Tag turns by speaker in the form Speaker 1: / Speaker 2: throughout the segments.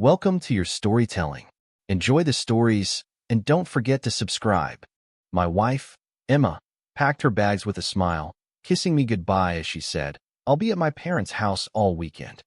Speaker 1: Welcome to your storytelling. Enjoy the stories, and don't forget to subscribe. My wife, Emma, packed her bags with a smile, kissing me goodbye as she said, "I'll be at my parents' house all weekend."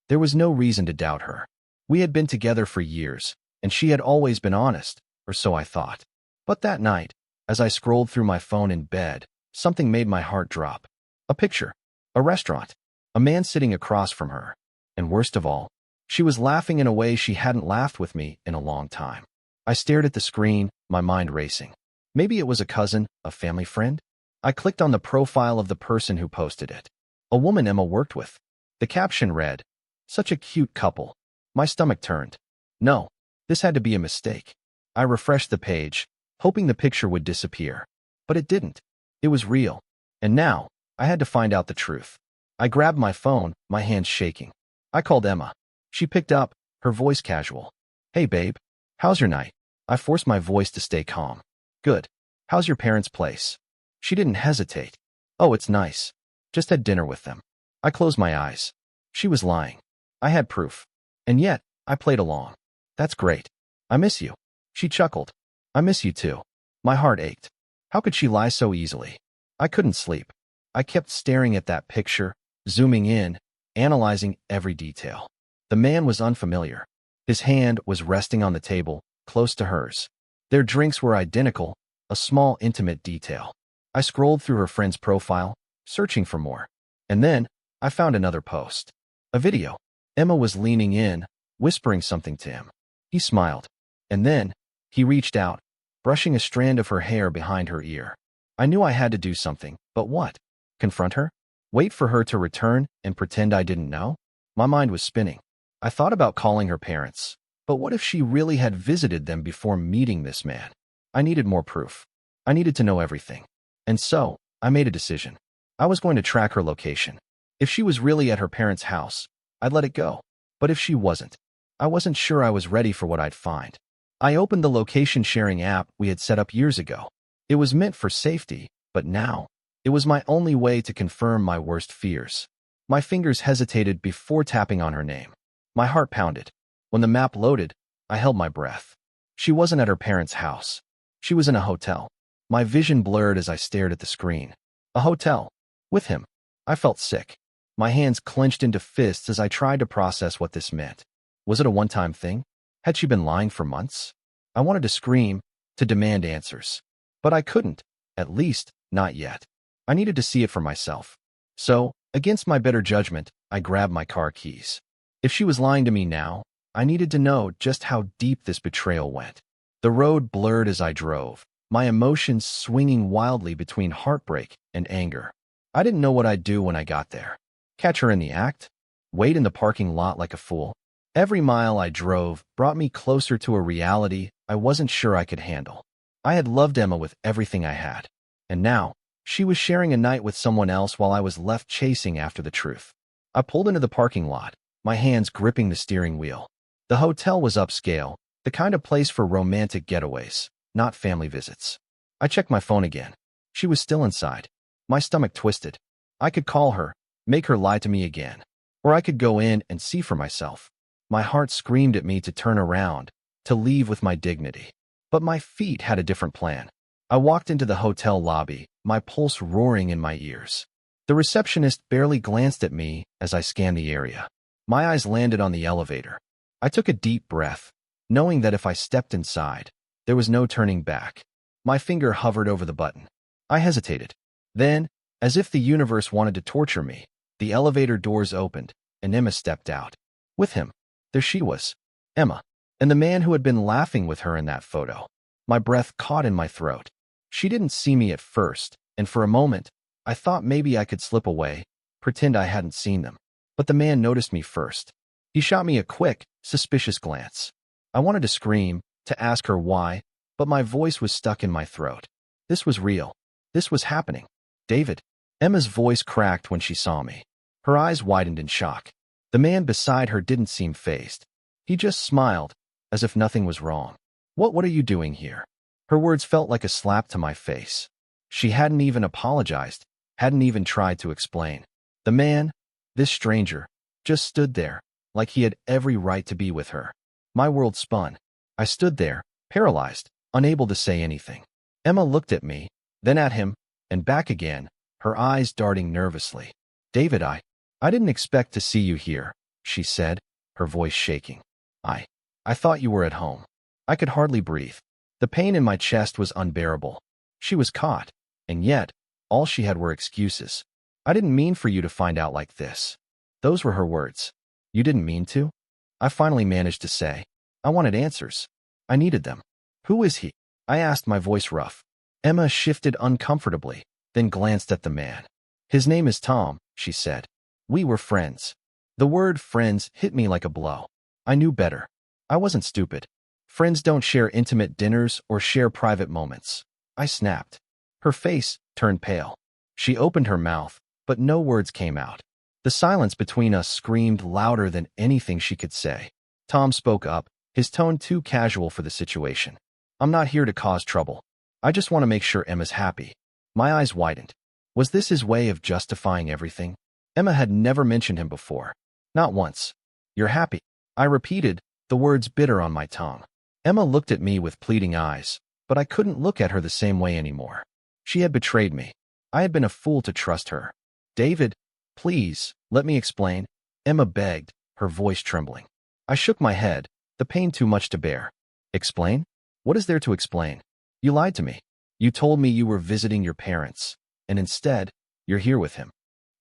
Speaker 1: There was no reason to doubt her. We had been together for years, and she had always been honest, or so I thought. But that night, as I scrolled through my phone in bed, something made my heart drop. A picture, a restaurant, a man sitting across from her, and worst of all, she was laughing in a way she hadn't laughed with me in a long time. I stared at the screen, my mind racing. Maybe it was a cousin, a family friend? I clicked on the profile of the person who posted it. A woman Emma worked with. The caption read, "Such a cute couple." My stomach turned. No, this had to be a mistake. I refreshed the page, hoping the picture would disappear. But it didn't. It was real. And now, I had to find out the truth. I grabbed my phone, my hands shaking. I called Emma. She picked up, her voice casual. "Hey babe, how's your night?" I forced my voice to stay calm. "Good. How's your parents' place?" She didn't hesitate. "Oh, it's nice. Just had dinner with them." I closed my eyes. She was lying. I had proof. And yet, I played along. "That's great. I miss you." She chuckled. "I miss you too." My heart ached. How could she lie so easily? I couldn't sleep. I kept staring at that picture, zooming in, analyzing every detail. The man was unfamiliar. His hand was resting on the table, close to hers. Their drinks were identical, a small intimate detail. I scrolled through her friend's profile, searching for more. And then, I found another post. A video. Emma was leaning in, whispering something to him. He smiled. And then, he reached out, brushing a strand of her hair behind her ear. I knew I had to do something, but what? Confront her? Wait for her to return and pretend I didn't know? My mind was spinning. I thought about calling her parents, but what if she really had visited them before meeting this man? I needed more proof. I needed to know everything. And so, I made a decision. I was going to track her location. If she was really at her parents' house, I'd let it go. But if she wasn't, I wasn't sure I was ready for what I'd find. I opened the location-sharing app we had set up years ago. It was meant for safety, but now, it was my only way to confirm my worst fears. My fingers hesitated before tapping on her name. My heart pounded. When the map loaded, I held my breath. She wasn't at her parents' house. She was in a hotel. My vision blurred as I stared at the screen. A hotel. With him. I felt sick. My hands clenched into fists as I tried to process what this meant. Was it a one-time thing? Had she been lying for months? I wanted to scream, to demand answers. But I couldn't. At least, not yet. I needed to see it for myself. So, against my better judgment, I grabbed my car keys. If she was lying to me now, I needed to know just how deep this betrayal went. The road blurred as I drove, my emotions swinging wildly between heartbreak and anger. I didn't know what I'd do when I got there. Catch her in the act? Wait in the parking lot like a fool? Every mile I drove brought me closer to a reality I wasn't sure I could handle. I had loved Emma with everything I had. And now, she was sharing a night with someone else while I was left chasing after the truth. I pulled into the parking lot, my hands gripping the steering wheel. The hotel was upscale, the kind of place for romantic getaways, not family visits. I checked my phone again. She was still inside. My stomach twisted. I could call her, make her lie to me again. Or I could go in and see for myself. My heart screamed at me to turn around, to leave with my dignity. But my feet had a different plan. I walked into the hotel lobby, my pulse roaring in my ears. The receptionist barely glanced at me as I scanned the area. My eyes landed on the elevator. I took a deep breath, knowing that if I stepped inside, there was no turning back. My finger hovered over the button. I hesitated. Then, as if the universe wanted to torture me, the elevator doors opened, and Emma stepped out. With him, there she was, Emma, and the man who had been laughing with her in that photo. My breath caught in my throat. She didn't see me at first, and for a moment, I thought maybe I could slip away, pretend I hadn't seen them. But the man noticed me first. He shot me a quick, suspicious glance. I wanted to scream, to ask her why, but my voice was stuck in my throat. This was real. This was happening. "David." Emma's voice cracked when she saw me. Her eyes widened in shock. The man beside her didn't seem fazed. He just smiled, as if nothing was wrong. What are you doing here?" Her words felt like a slap to my face. She hadn't even apologized, hadn't even tried to explain. The man, this stranger, just stood there, like he had every right to be with her. My world spun. I stood there, paralyzed, unable to say anything. Emma looked at me, then at him, and back again, her eyes darting nervously. David, I didn't expect to see you here, she said, her voice shaking. I thought you were at home. I could hardly breathe. The pain in my chest was unbearable. She was caught, and yet, all she had were excuses. I didn't mean for you to find out like this. Those were her words. You didn't mean to? I finally managed to say. I wanted answers. I needed them. Who is he? I asked, my voice rough. Emma shifted uncomfortably, then glanced at the man. His name is Tom, she said. We were friends. The word friends hit me like a blow. I knew better. I wasn't stupid. Friends don't share intimate dinners or share private moments. I snapped. Her face turned pale. She opened her mouth, but no words came out. The silence between us screamed louder than anything she could say. Tom spoke up, his tone too casual for the situation. I'm not here to cause trouble. I just want to make sure Emma's happy. My eyes widened. Was this his way of justifying everything? Emma had never mentioned him before. Not once. You're happy. I repeated, the words bitter on my tongue. Emma looked at me with pleading eyes, but I couldn't look at her the same way anymore. She had betrayed me. I had been a fool to trust her. David, please, let me explain, Emma begged, her voice trembling. I shook my head, the pain too much to bear. Explain? What is there to explain? You lied to me. You told me you were visiting your parents, and instead, you're here with him.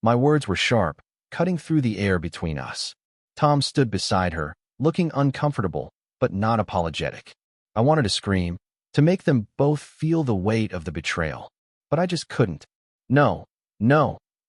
Speaker 1: My words were sharp, cutting through the air between us. Tom stood beside her, looking uncomfortable, but not apologetic. I wanted to scream, to make them both feel the weight of the betrayal. But I just couldn't. No,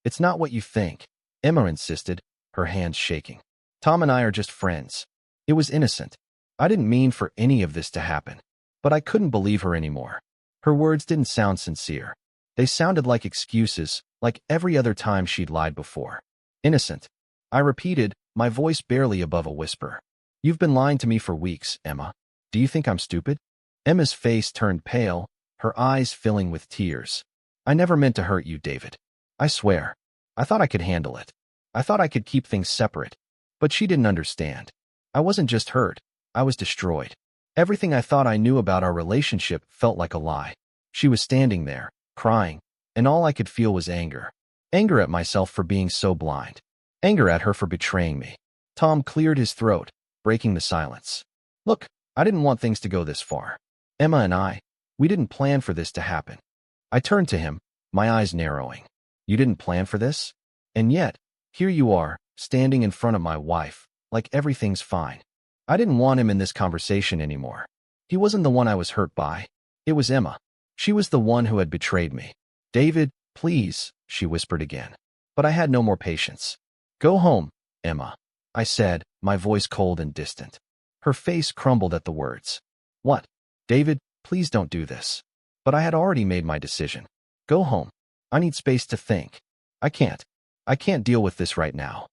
Speaker 1: it's not what you think, Emma insisted, her hands shaking. Tom and I are just friends. It was innocent. I didn't mean for any of this to happen. But I couldn't believe her anymore. Her words didn't sound sincere. They sounded like excuses, like every other time she'd lied before. Innocent. I repeated, my voice barely above a whisper. You've been lying to me for weeks, Emma. Do you think I'm stupid? Emma's face turned pale, her eyes filling with tears. I never meant to hurt you, David. I swear. I thought I could handle it. I thought I could keep things separate. But she didn't understand. I wasn't just hurt. I was destroyed. Everything I thought I knew about our relationship felt like a lie. She was standing there, crying, and all I could feel was anger. Anger at myself for being so blind. Anger at her for betraying me. Tom cleared his throat, breaking the silence. Look, I didn't want things to go this far. Emma and we didn't plan for this to happen. I turned to him, my eyes narrowing. You didn't plan for this? And yet, here you are, standing in front of my wife, like everything's fine. I didn't want him in this conversation anymore. He wasn't the one I was hurt by. It was Emma. She was the one who had betrayed me. David, please, she whispered again. But I had no more patience. Go home, Emma, I said, my voice cold and distant. Her face crumbled at the words. What? David, please don't do this. But I had already made my decision. Go home. I need space to think. I can't deal with this right now.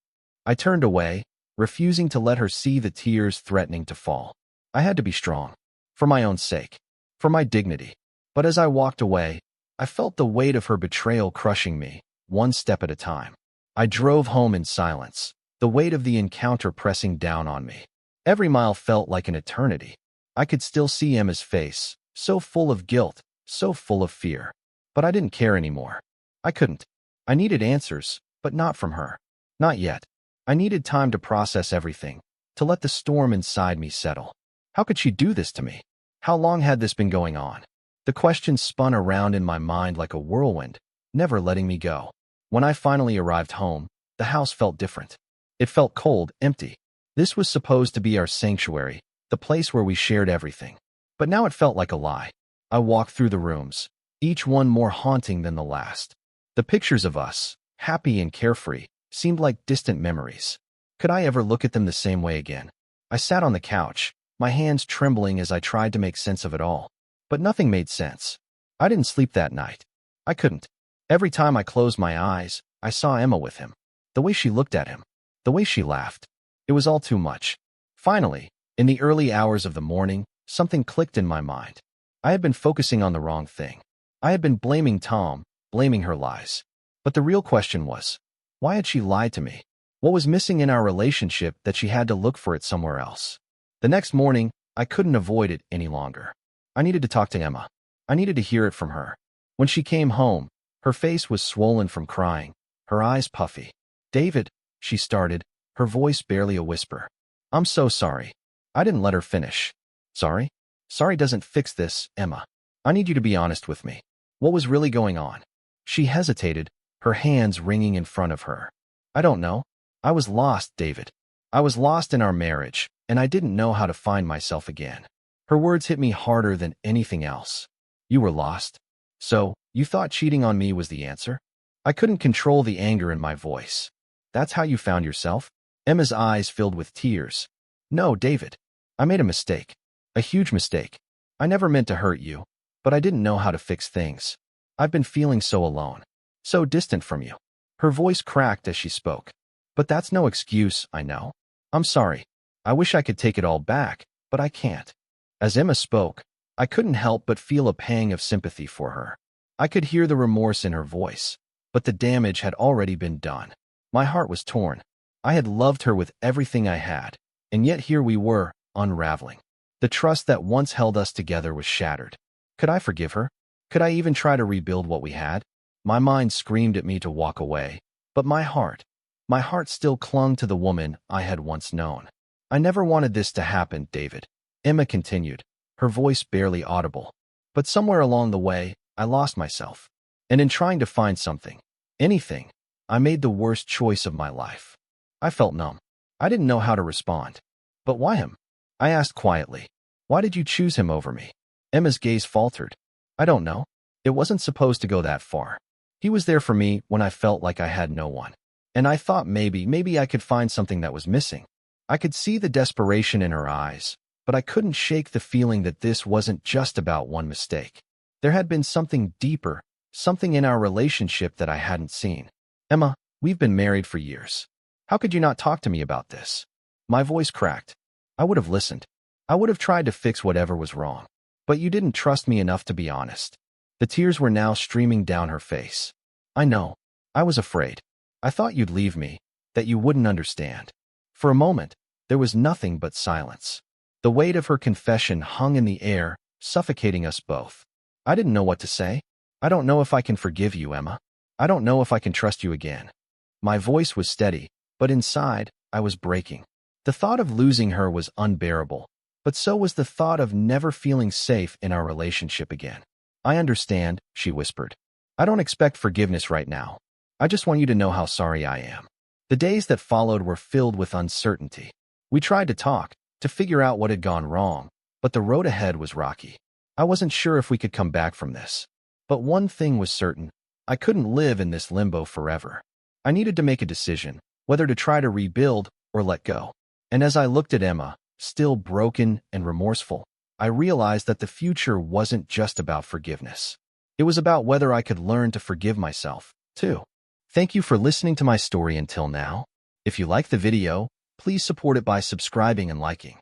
Speaker 1: I turned away, refusing to let her see the tears threatening to fall. I had to be strong. For my own sake. For my dignity. But as I walked away, I felt the weight of her betrayal crushing me, one step at a time. I drove home in silence, the weight of the encounter pressing down on me. Every mile felt like an eternity. I could still see Emma's face, so full of guilt, so full of fear. But I didn't care anymore. I couldn't. I needed answers, but not from her. Not yet. I needed time to process everything, to let the storm inside me settle. How could she do this to me? How long had this been going on? The questions spun around in my mind like a whirlwind, never letting me go. When I finally arrived home, the house felt different. It felt cold, empty. This was supposed to be our sanctuary, the place where we shared everything. But now it felt like a lie. I walked through the rooms, each one more haunting than the last. The pictures of us, happy and carefree, seemed like distant memories. Could I ever look at them the same way again? I sat on the couch, my hands trembling as I tried to make sense of it all. But nothing made sense. I didn't sleep that night. I couldn't. Every time I closed my eyes, I saw Emma with him. The way she looked at him. The way she laughed. It was all too much. Finally, in the early hours of the morning, something clicked in my mind. I had been focusing on the wrong thing. I had been blaming Tom, blaming her lies. But the real question was, why had she lied to me? What was missing in our relationship that she had to look for it somewhere else? The next morning, I couldn't avoid it any longer. I needed to talk to Emma. I needed to hear it from her. When she came home, her face was swollen from crying, her eyes puffy. "David," she started, her voice barely a whisper. "I'm so sorry." I didn't let her finish. "Sorry? Sorry doesn't fix this, Emma. I need you to be honest with me. What was really going on?" She hesitated, her hands wringing in front of her. "I don't know. I was lost, David. I was lost in our marriage, and I didn't know how to find myself again." Her words hit me harder than anything else. "You were lost? So, you thought cheating on me was the answer?" I couldn't control the anger in my voice. "That's how you found yourself?" Emma's eyes filled with tears. "No, David. I made a mistake. A huge mistake. I never meant to hurt you, but I didn't know how to fix things. I've been feeling so alone, so distant from you." Her voice cracked as she spoke. "But that's no excuse, I know. I'm sorry. I wish I could take it all back, but I can't." As Emma spoke, I couldn't help but feel a pang of sympathy for her. I could hear the remorse in her voice, but the damage had already been done. My heart was torn. I had loved her with everything I had, and yet here we were, unraveling. The trust that once held us together was shattered. Could I forgive her? Could I even try to rebuild what we had? My mind screamed at me to walk away, but my heart still clung to the woman I had once known. "I never wanted this to happen, David," Emma continued, her voice barely audible. "But somewhere along the way, I lost myself. And in trying to find something, anything, I made the worst choice of my life." I felt numb. I didn't know how to respond. "But why him?" I asked quietly. "Why did you choose him over me?" Emma's gaze faltered. "I don't know. It wasn't supposed to go that far. He was there for me when I felt like I had no one. And I thought maybe I could find something that was missing." I could see the desperation in her eyes, but I couldn't shake the feeling that this wasn't just about one mistake. There had been something deeper, something in our relationship that I hadn't seen. "Emma, we've been married for years. How could you not talk to me about this?" My voice cracked. "I would have listened. I would have tried to fix whatever was wrong. But you didn't trust me enough to be honest." The tears were now streaming down her face. "I know. I was afraid. I thought you'd leave me, that you wouldn't understand." For a moment, there was nothing but silence. The weight of her confession hung in the air, suffocating us both. I didn't know what to say. "I don't know if I can forgive you, Emma. I don't know if I can trust you again." My voice was steady, but inside, I was breaking. The thought of losing her was unbearable, but so was the thought of never feeling safe in our relationship again. "I understand," she whispered. "I don't expect forgiveness right now. I just want you to know how sorry I am." The days that followed were filled with uncertainty. We tried to talk, to figure out what had gone wrong, but the road ahead was rocky. I wasn't sure if we could come back from this. But one thing was certain. I couldn't live in this limbo forever. I needed to make a decision, whether to try to rebuild or let go. And as I looked at Emma, still broken and remorseful, I realized that the future wasn't just about forgiveness. It was about whether I could learn to forgive myself, too. Thank you for listening to my story until now. If you like the video, please support it by subscribing and liking.